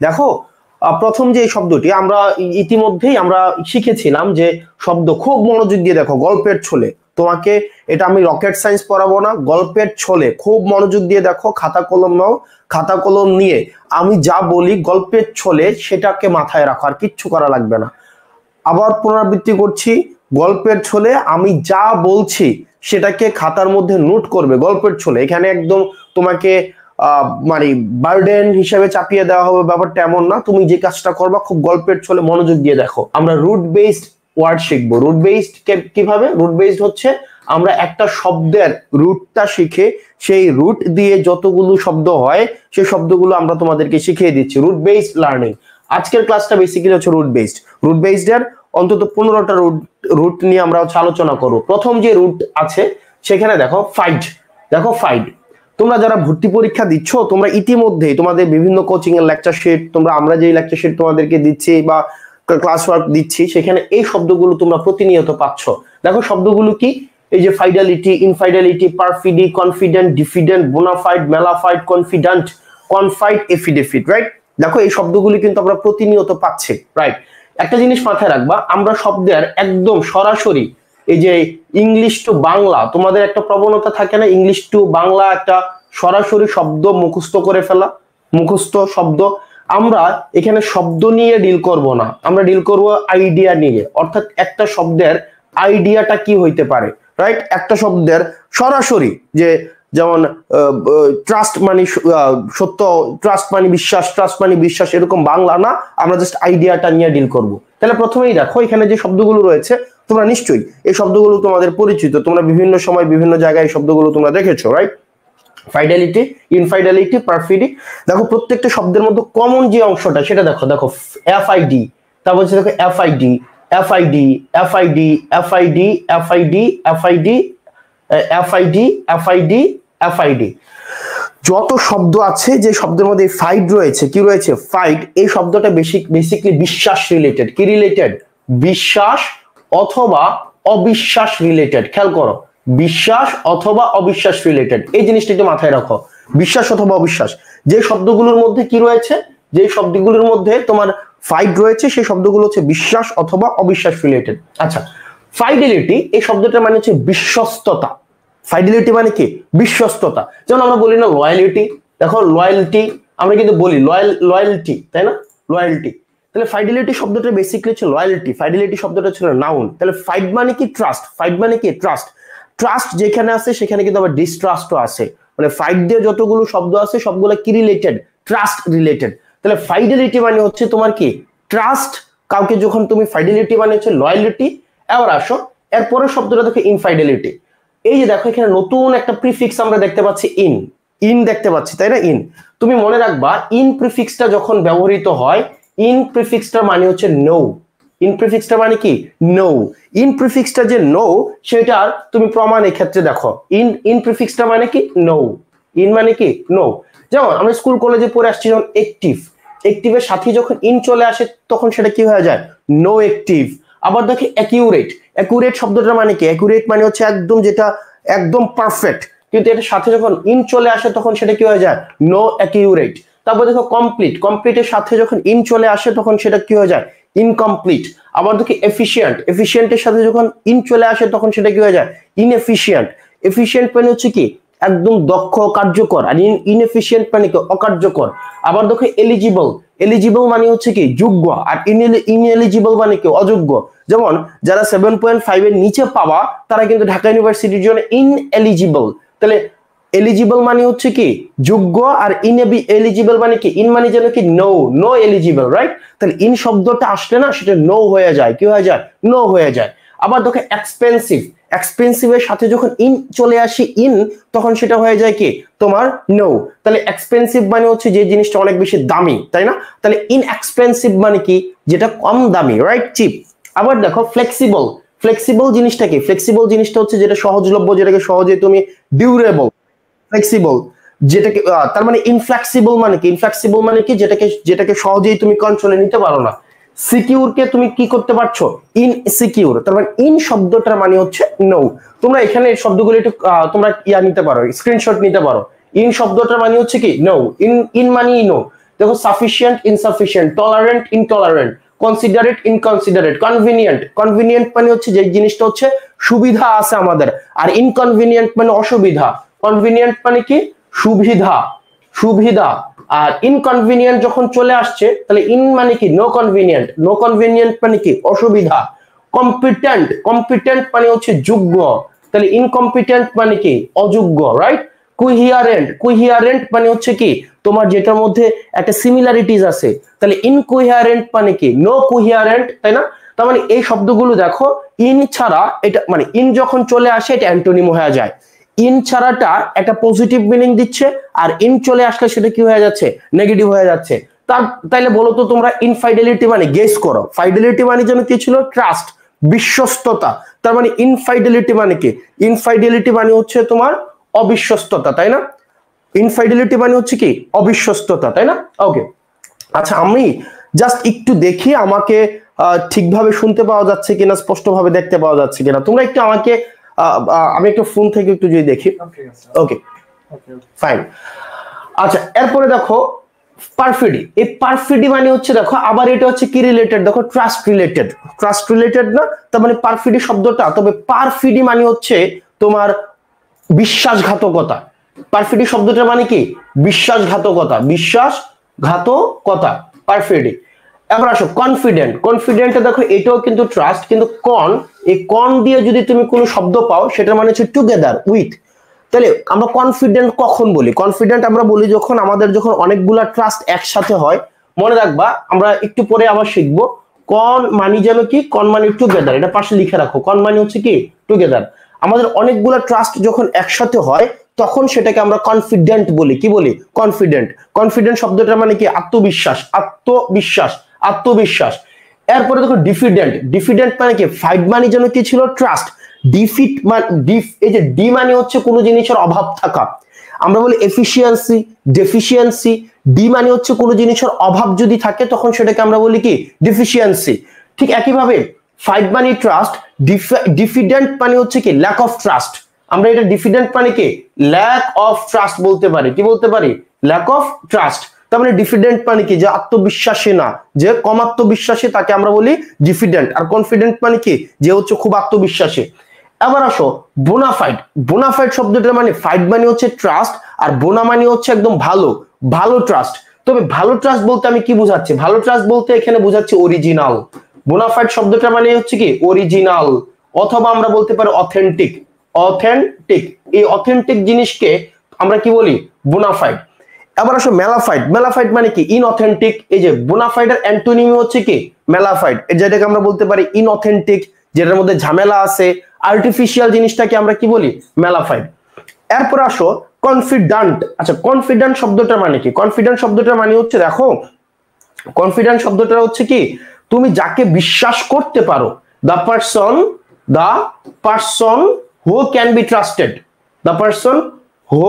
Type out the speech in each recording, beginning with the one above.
দেখো প্রথম যে শব্দটি আমরা ইতিমধ্যেই আমরা শিখেছিলাম যে শব্দ, খুব মনোযোগ দিয়ে দেখো, গল্পের ছলে। তোমাকে এটা আমি রকেট সায়েন্স পড়াবো না, গল্পের ছলে খুব মনোযোগ দিয়ে দেখো, খাতা কলম নাও, খাতা কলম নিয়ে আমি যা বলি গল্পের ছলে সেটাকে মাথায় রাখো, আর কিচ্ছু করা লাগবে না। আবার পুনরাবৃত্তি করছি, গল্পের ছলে আমি যা বলছি সেটাকে খাতার মধ্যে নোট করবে গল্পের ছলে। এখানে একদম তোমাকে মানে বার্ডেন হিসেবে চাপিয়ে দেওয়া হবে, ব্যাপারটা এমন না। তুমি যে কাজটা করবা খুব গল্পের ছলে মনোযোগ দিয়ে দেখো। আমরা রুট বেসড ওয়ার্ড শিখবো। রুট বেসড কিভাবে? রুট বেসড হচ্ছে আমরা একটা শব্দের রুটটা শিখে সেই রুট দিয়ে যতগুলো শব্দ হয় সেই শব্দগুলো আমরা তোমাদেরকে শিখিয়ে দিচ্ছি। Root based learning. আজকের ক্লাসটা বেসিক্যালি হচ্ছে রুট বেসড। রুট বেসড এর অন্তত 15টা রুট নিয়ে আমরা আলোচনা করব। প্রথম যে রুট আছে সেখানে দেখো ফাইট। দেখো ফাইট, তোমরা যারা ভর্তি পরীক্ষা দিচ্ছ তোমরা ইতিমধ্যেই তোমাদের বিভিন্ন কোচিং এর লেকচার শিট, আমরা যে লেকচার শিট তোমাদেরকে দিচ্ছি বা ক্লাস ওয়ার্ক দিচ্ছি সেখানে এই শব্দগুলো তোমরা প্রতিনিয়ত পাচ্ছ। দেখো শব্দগুলো কি? এই যে fidelity, infidelity, perfidy, confident, diffident, bona fide, mala fide, confident, confide, affidavit, right? দেখো এই শব্দগুলি কিন্তু আমরা প্রতিনিয়ত পাচ্ছি, রাইট? একটা জিনিস মাথায় রাখবা, আমরা শব্দের একদম সরাসরি এই যে ইংলিশ টু বাংলা, তোমাদের একটা প্রবণতা থাকে না ইংলিশ টু বাংলা একটা সরাসরি শব্দ মুখস্থ করে ফেলা, মুখস্থ শব্দ। আমরা এখানে শব্দ নিয়ে ডিল করব না, আমরা ডিল করব আইডিয়া নিয়ে। অর্থাৎ একটা শব্দের আইডিয়াটা কি হইতে পারে, রাইট? একটা শব্দের সরাসরি যে যেমন ট্রাস্ট মানে সত্য, ট্রাস্ট মানে বিশ্বাস, ট্রাস্ট মানে বিশ্বাস, এরকম বাংলা না, আমরা জাস্ট আইডিয়াটা নিয়ে ডিল করব। তাহলে প্রথমেই দেখো এখানে যে শব্দগুলো রয়েছে তোমরা নিশ্চয়ই এই শব্দগুলো তোমাদের পরিচিত, তোমরা বিভিন্ন সময় বিভিন্ন জায়গায় এই শব্দগুলো তোমরা দেখেছো, রাইট? ফাইডালিটি, ইনফাইডালিটি, পারফিডি। দেখো প্রত্যেকটা শব্দের মধ্যে কমন যে অংশটা সেটা দেখো, দেখো এফআইডি, তারপর হচ্ছে দেখো FID, FID, FID, FID, FID, FID, FID, FID, FID. যত শব্দ আছে যে শব্দের মধ্যে ফাইট রয়েছে, কি রয়েছে? ফাইট। এই শব্দটা বেসিক্যালি বিশ্বাস রিলেটেড। কি রিলেটেড? বিশ্বাস অথবা অবিশ্বাস রিলেটেড। খেয়াল করো, বিশ্বাস অথবা অবিশ্বাস রিলেটেড, এই জিনিসটা একটু মাথায় রাখো। বিশ্বাস অথবা অবিশ্বাস। যে শব্দগুলোর মধ্যে কি রয়েছে, যে শব্দগুলোর মধ্যে তোমার ফাইট রয়েছে সেই শব্দগুলো হচ্ছে বিশ্বাস অথবা অবিশ্বাস রিলেটেড। আচ্ছা, ফাইডেলিটি এই শব্দটার মানে হচ্ছে বিশ্বস্ততা। ফাইডেলিটি মানে কি? বিশ্বস্ততা। যেমন আমরা বলি না লয়ালিটি, দেখো লয়ালিটি আমরা কিন্তু বলি লয়ালিটি, তাই না? লয়ালিটি। তাহলে ফাইডেলিটি শব্দটা বেসিক্যালি হচ্ছে লয়ালিটি। ফাইডেলিটি শব্দটা ছিল নাউন। তাহলে ফাইড মানে কি? ট্রাস্ট। ফাইড মানে কি? ট্রাস্ট। ট্রাস্ট যেখানে আছে সেখানে কিন্তু আবার ডিস্ট্রাস্টও আছে। মানে ফাইড দিয়ে যতগুলো শব্দ আছে সবগুলো কি রিলেটেড? Trust related. তাহলে ফাইডেলিটি মানে হচ্ছে তোমার কি? ট্রাস্ট। কাউকে যখন তুমি ফাইডেলিটি মানে হচ্ছে লয়ালিটি। এবার আসো এরপরের শব্দটা দেখো ইনফাইডেলিটি। এই যে দেখো এখানে নতুন একটা প্রিফিক্স আমরা দেখতে পাচ্ছি, ইন দেখতে পাচ্ছি, তাই না? ইন। তুমি মনে রাখবা ইন প্রিফিক্সটা যখন ব্যবহৃত হয়, ইন প্রিফিক্সটার মানে হচ্ছে নো। ইন প্রিফিক্সটা মানে কি? নো। ইন প্রিফিক্সটা যে নো সেটার তুমি প্রমাণের ক্ষেত্রে দেখো, ইন প্রিফিক্সটা মানে কি? নো। ইন মানে কি? নো। যেমন আমরা স্কুল কলেজে পড়ে আসছি, যখন অ্যাক্টিভ, অ্যাক্টিভের সাথে যখন ইন চলে আসে তখন সেটা কি হয়ে যায়? No active. আবার দেখো অ্যাকিউরেট। অ্যাকুরেট শব্দটা মানে কি? অ্যাকুরেট মানে হচ্ছে একদম, যেটা একদম পারফেক্ট, কিন্তু এটার সাথে যখন ইন চলে আসে তখন সেটা কি হয়ে যায়? No accurate. তারপর দেখো কমপ্লিট। কমপ্লিটের সাথে যখন ইন চলে আসে তখন সেটা কি হয়ে যায়? ইনকমপ্লিট। আবার দেখো এফিশিয়েন্ট। এফিশিয়েন্টের সাথে যখন ইন চলে আসে তখন সেটা কি হয়ে যায়? ইনএফিশিয়েন্ট। এফিশিয়েন্ট মানে হচ্ছে কি? একদম দক্ষ, কার্যকর। আর ইনএফিশিয়েন্ট মানে কি? অকার্যকর। আবার দেখো এলিজিবল। এলিজিবল মানে হচ্ছে কি? যোগ্য। আর ইনএলিজিবল মানে কি? অযোগ্য। যেমন যারা 7.5 এর নিচে পাওয়া তারা কিন্তু ঢাকা ইউনিভার্সিটির জন্য ইনএলিজিবল। তাহলে এলিজিবল মানে হচ্ছে কি? যোগ্য। আর এলিজিবল মানে কি? ইন মানে যেন কি? No, no eligible, right? তাহলে ইন শব্দটা আসলে না সেটা নো হয়ে যায়। কি হয়ে যায়? নো হয়ে যায়। আবার দেখো এক্সপেন্সিভ। এক্সপেন্সিভের সাথে যখন ইন চলে আসে তখন সেটা হয়ে যায় কি? তোমার নো। তাহলে এক্সপেন্সিভ মানে হচ্ছে যে জিনিসটা অনেক বেশি দামি, তাই না? তাহলে ইনএক্সপেন্সিভ মানে কি? যেটা কম দামি, রাইট? চিপ। আবার দেখো ফ্লেক্সিবল। ফ্লেক্সিবল জিনিসটা কি? ফ্লেক্সিবল জিনিসটা হচ্ছে যেটা সহজলভ্য, যেটাকে সহজে তুমি, ডিউরেবল, ফ্লেক্সিবল। যেটাকে তার মানে ইনফ্লেক্সিবল মানে কি? ইনফ্লেক্সিবল মানে কি? যেটাকে সহজেই তুমি কন্ট্রোলে নিতে পারো না। সিকিউর কে তুমি কি করতে পারছো? ইনসিকিউর। তার মানে ইন শব্দটার মানে হচ্ছে নো। তোমরা এখানে শব্দগুলো একটু তোমরা নিতে পারো, স্ক্রিনশট নিতে পারো। ইন শব্দটার মানে হচ্ছে কি? নো। ইন মানে নো। দেখো sufficient insufficient, tolerant intolerant, considerate inconsiderate, convenient, convenient মানে হচ্ছে যে জিনিসটা হচ্ছে সুবিধা আছে আমাদের, আর ইনকনভিনিয়েন্ট মানে অসুবিধা। কনভিনিয়েন্ট মানে কি সুবিধা, সুবিধা, আর ইনকনভিনিয়েন্ট যখন চলে আসছে তাহলে ইন মানে কি নো কনভিনিয়েন্ট, নো কনভিনিয়েন্ট মানে কি অসুবিধা। কম্পিটেন্ট, কম্পিটেন্ট মানে হচ্ছে যোগ্য, তাহলে ইনকম্পিটেন্ট মানে কি অযোগ্য, রাইট। কুহিয়ারেন্ট, কুহিয়ারেন্ট মানে হচ্ছে কি তোমার যেটার মধ্যে একটা সিমিলারিটিস আছে, তাহলে ইনকুহিয়ারেন্ট মানে কি নো কুহিয়ারেন্ট, তাই না। তার মানে এই শব্দগুলো দেখো ইন ছাড়া এটা মানে ইন যখন চলে আসে এটা অ্যান্টোনিম হয়ে যায়, ইন ছাড়াটা একটা পজিটিভ মিনিং দিচ্ছে, আর ইন চলে আসলে সেটা কি হয়ে যাচ্ছে নেগেটিভ হয়ে যাচ্ছে। তাইলে বলো তো তোমরা ইনফাইডেলিটি মানে গেস করো, ফাইডেলিটি মানে যেন কি ছিল ট্রাস্ট, বিশ্বস্ততা, তার মানে ইনফাইডেলিটি মানে কি, ইনফাইডেলিটি মানে হচ্ছে তোমার অবিশ্বস্ততা, তাই না। ইনফাইডেলিটি মানে হচ্ছে কি অবিশ্বস্ততা, তাই না। ওকে, আচ্ছা আমি জাস্ট একটু দেখি আমাকে ঠিকভাবে শুনতে পাওয়া যাচ্ছে কিনা, স্পষ্টভাবে দেখতে পাওয়া যাচ্ছে কিনা, তোমরা একটু আমাকে আমি একটু ফোন থেকে একটু যদি দেখি। Okay fine. আচ্ছা এরপরে দেখো পারফিডি, এই পারফিডি মানে হচ্ছে দেখো আবার এটা হচ্ছে কি রিলেটেড, দেখো ট্রাস্ট রিলেটেড, ট্রাস্ট রিলেটেড না, তার মানে পারফিডি শব্দটা, তবে পারফিডি মানে হচ্ছে তোমার বিশ্বাসঘাতকতা। পারফিডি শব্দটা মানে কি বিশ্বাসঘাতকতা, বিশ্বাসঘাতকতা, পারফিডি। এবার আসো কনফিডেন্ট, কনফিডেন্টে দেখো এটাও কিন্তু ট্রাস্ট, কিন্তু কন, এই কন দিয়ে যদি তুমি কোনো শব্দ পাও সেটার মানে হচ্ছে টুগেদার উইথ। তাহলে আমরা কনফিডেন্ট কখন বলি, কনফিডেন্ট আমরা বলি যখন আমাদের যখন অনেকগুলা ট্রাস্ট একসাথে হয়। মনে রাখবা আমরা একটু পরে আবার শিখবো কন মানি যেন কি, কন মানি টুগেদার, এটা পাশে লিখে রাখো, কন মানি হচ্ছে কি টুগেদার। আমাদের অনেকগুলা ট্রাস্ট যখন একসাথে হয় তখন সেটাকে আমরা কনফিডেন্ট বলি, কি বলি মানে কনফিডেন্ট শব্দটা মানে কি আত্মবিশ্বাস, আত্মবিশ্বাস, আত্মবিশ্বাস। এরপরে দেখো ডিফিডেন্ট, ডিফিডেন্ট মানে কি ফাইট মানে যেন কি ছিল ট্রাস্ট, ডিফিট মানে এই যে ডি মানে হচ্ছে কোনো জিনিসের অভাব থাকা, আমরা বলি এফিসিয়েন্সি, ডেফিসিয়েন্সি, ডি মানে হচ্ছে কোনো জিনিসের অভাব যদি থাকে তখন সেটাকে আমরা বলি কি ডেফিসিয়েন্সি। ঠিক একইভাবে ফাইট মানে ট্রাস্ট, ডিফিডেন্ট মানে হচ্ছে কি ল্যাক অফ ট্রাস্ট, আমরা এটা ডিফিডেন্ট মানে কি ল্যাক অফ ট্রাস্ট বলতে পারি, কি বলতে পারি ল্যাক অফ ট্রাস্ট। তার মানে ডিফিডেন্ট মানে কি যে আত্মবিশ্বাসী না, যে কম আত্মবিশ্বাসী তাকে আমরা বলি ডিফিডেন্ট, আর কনফিডেন্ট মানে কি যে হচ্ছে খুব আত্মবিশ্বাসী। এবার আসো বোনাফাইড, বোনাফাইড শব্দটা মানে ফাইড মানে হচ্ছে ট্রাস্ট, আর বোনা মানে হচ্ছে একদম ভালো, ভালো ট্রাস্ট। তবে ভালো ট্রাস্ট বলতে আমি কি বুঝাচ্ছি, ভালো ট্রাস্ট বলতে এখানে বুঝাচ্ছি অরিজিনাল। বোনাফাইড শব্দটা মানে হচ্ছে কি অরিজিনাল, অথবা আমরা বলতে পারি অথেন্টিক, অথেন্টিক, এই অথেন্টিক জিনিসকে আমরা কি বলি বোনাফাইড। এবার আসো মেলাফাইড, মেলাফাইড মানে কি ইনঅথেন্টিক, এই যে বোনাফাইডের অ্যান্টোনিম হচ্ছে কি মেলাফাইড, যেটাকে আমরা বলতে পারি ইনঅথেন্টিক, যেটার মধ্যে ঝামেলা আছে, আর্টিফিশিয়াল জিনিসটাকে আমরা কি বলি মেলাফাইড। এরপর আসো কনফিডেন্ট, আচ্ছা কনফিডেন্ট শব্দটা মানে কি, কনফিডেন্ট শব্দটা মানে হচ্ছে দেখো কনফিডেন্ট শব্দটা হচ্ছে কি তুমি যাকে বিশ্বাস করতে পারো, the person who can be trusted, the person who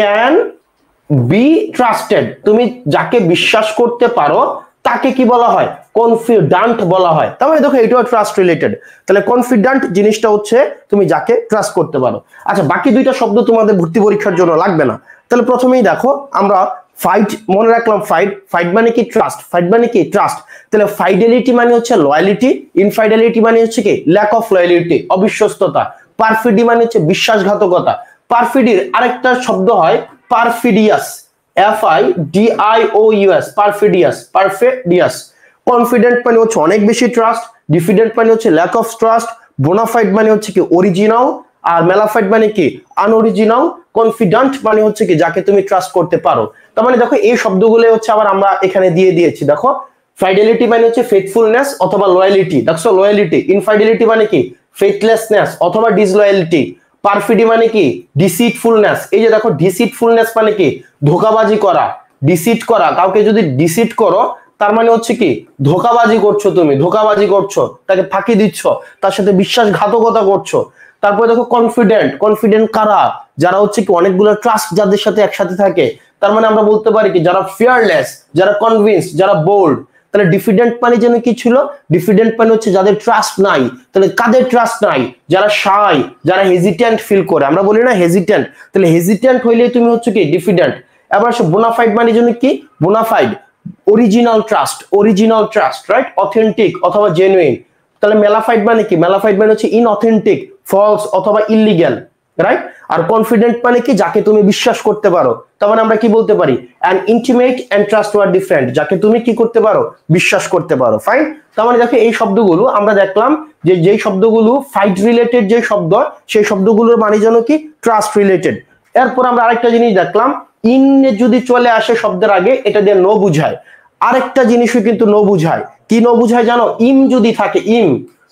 can be trusted, তুমি যাকে বিশ্বাস করতে পারো তাকে কি বলা হয় কনফিডেন্ট বলা হয়। তার মানে দেখো এটাও ট্রাস্ট রিলেটেড, তাহলে কনফিডেন্ট জিনিসটা হচ্ছে তুমি যাকে ট্রাস্ট করতে পারো। আচ্ছা বাকি দুইটা শব্দ তোমাদের ভর্তি পরীক্ষার জন্য লাগবে না, তাহলে প্রথমেই দেখো আমরা ফাইট মনে রাখলাম, ফাইট, ফাইট মানে কি ট্রাস্ট, ফাইট মানে কি ট্রাস্ট, তাহলে ফাইডেলিটি মানে হচ্ছে লয়ালিটি, ইনফাইডেলিটি মানে হচ্ছে কি ল্যাক অফ লয়ালিটি অবিশ্বস্ততা, পারফিডি মানে হচ্ছে বিশ্বাসঘাতকতা। পারফিডির আরেকটা শব্দ হয় পারফিডিয়াস, FIDIOUS, পারফিডিয়াস, পারফিডিয়াস। কনফিডেন্ট মানে হচ্ছে অনেক বেশি ট্রাস্ট, ডিফিডেন্ট মানে হচ্ছে ল্যাক অফ ট্রাস্ট, বোনাফাইড মানে হচ্ছে কি অরিজিনাল, আর মেলাফাইড মানে কি আনঅরিজিনাল, কনফিডেন্ট মানে হচ্ছে কি যাকে তুমি ট্রাস্ট করতে পারো। তার মানে দেখো এই শব্দগুলো হচ্ছে আবার আমরা এখানে দিয়ে দিয়েছি, দেখো ফাইডেলিটি মানে হচ্ছে ফেথফুলনেস অথবা লয়ালিটি, দেখছো লয়ালিটি। ইনফাইডেলিটি মানে কি ফেথলেসনেস অথবা ডিসলয়ালিটি। পারফিডি মানে কি ডিসিটফুলনেস, এই যে দেখো ডিসিটফুলনেস মানে কি ধোঁকাবাজি করা, ডিসিট করা, কাউকে যদি ডিসিট করো তার মানে হচ্ছে কি ধোঁকাবাজি করছো, তুমি ধোঁকাবাজি করছো, তাকে ফাঁকি দিচ্ছ, তার সাথে বিশ্বাসঘাতকতা করছো। তারপরে দেখো কনফিডেন্ট, কনফিডেন্ট কারা, যারা হচ্ছে কি অনেকগুলো ট্রাস্ট যাদের সাথে একসাথে থাকে, তার মানে আমরা বলতে পারি কি যারা ফিয়ারলেস, যারা কনভিন্সড, যারা বোল্ড। তাহলে ডিফিডেন্ট মানে যেন কি ছিল, ডিফিডেন্ট মানে হচ্ছে যাদের ট্রাস্ট নাই, তাহলে কাদের ট্রাস্ট নাই, যারা শাই, যারা হেজিটেন্ট ফিল করে, আমরা বলি না হেজিটেন্ট, তাহলে হেজিটেন্ট হইলে তুমি হচ্ছে কি ডিফিডেন্ট। এবার আসে বোনাফাইড মানে জন্য কি, bona fide original trust, right, authentic অথবা জেনুইন। তাহলে মেলাফাইড মানে কি, মেলাফাইড মানে হচ্ছে ইনঅথেন্টিক, ফলস অথবা ইলিগ্যাল, রাইট। আর কনফিডেন্ট মানে কি, যাকে তুমি বিশ্বাস করতে পারো। তার মানে আমরা কি বলতে পারি, an intimate and trustworthy friend, যাকে তুমি কি করতে পারো, বিশ্বাস করতে পারো, ফাইন। তার মানে দেখো এই শব্দগুলো আমরা দেখলাম যে যেই শব্দগুলো ফাইট রিলেটেড যে শব্দ, সেই শব্দগুলোর মানে যেন কি ট্রাস্ট রিলেটেড। এরপর আমরা আরেকটা জিনিস দেখলাম, ইন যদি চলে আসে শব্দের আগে এটা দিয়ে নো বুঝায়। আরেকটা জিনিসও কিন্তু নো বুঝায়, কি নো বুঝায় জানো, ইম যদি থাকে, ইম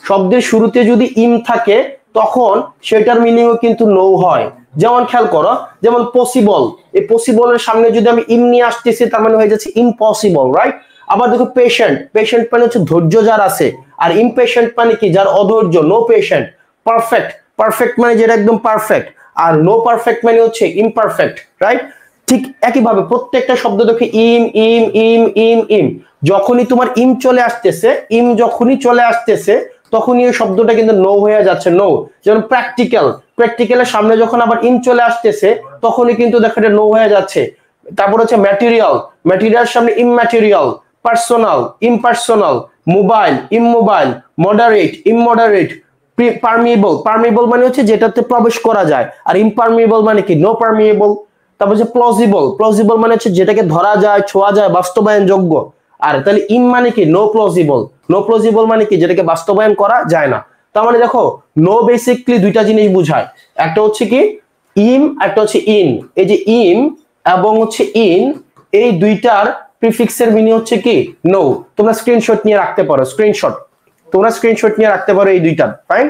শব্দের শুরুতে যদি ইম থাকে তখন সেটার মিনিংও কিন্তু নো হয়। যেমন খেয়াল করো, যেমন পসিবল, এই পসিবলের সামনে যদি আমি ইম নিয়ে আসতেছি তার মানে হয়ে যাচ্ছে ইম্পসিবল, রাইট। আবার দেখো পেশেন্ট, পেশেন্ট মানে হচ্ছে ধৈর্য যার আছে, আর ইমপেশেন্ট মানে কি, যার অধৈর্য, নো পেশেন্ট। পারফেক্ট, পারফেক্ট মানে যেটা একদম পারফেক্ট, আর নো পারফেক্ট মানে হচ্ছে ইমপারফেক্ট, রাইট। ঠিক একইভাবে প্রত্যেকটা শব্দ দেখে ইম ইম ইম ইম ইম, যখনই তোমার ইম চলে আসতেছে, ইম যখনই চলে আসতেছে তখনই এই শব্দটা কিন্তু নো হয়ে যাচ্ছে, নো। যেমন প্র্যাকটিক্যাল, প্র্যাকটিক্যালের সামনে যখন আবার ইম চলে আসতেছে তখনই কিন্তু দেখো এটা নো হয়ে যাচ্ছে। তারপর হচ্ছে ম্যাটেরিয়াল, ম্যাটেরিয়াল সামনে immaterial, personal impersonal, mobile immobile, moderate immoderate, permeable, permeable মানে হচ্ছে যেটাতে প্রবেশ করা যায়, আর ইমপারমিয়েবল মানে কি, নো পারমিয়েবল। তারপর হচ্ছে প্লজিবল, প্লজিবল মানে হচ্ছে যেটাকে ধরা যায়, ছোঁয়া যায়, বাস্তবায়ন যোগ্য। আর তাহলে ইম মানে কি, নো প্লজিবল, নো প্লজিবল মানে কি, যেটাকে বাস্তবায়ন করা যায় না। তার মানে দেখো নো বেসিকলি দুইটা জিনিস বুঝায়, একটা হচ্ছে কি ইম, একটা হচ্ছে ইন। এই যে ইম এবং হচ্ছে ইন, এই দুইটার প্রিফিক্সের মিনিং হচ্ছে কি নো। তোমরা স্ক্রিনশট নিয়ে রাখতে পারো, স্ক্রিনশট, তোমরা স্ক্রিনশট নিয়ে রাখতে পারো এই দুইটা, ফাইন।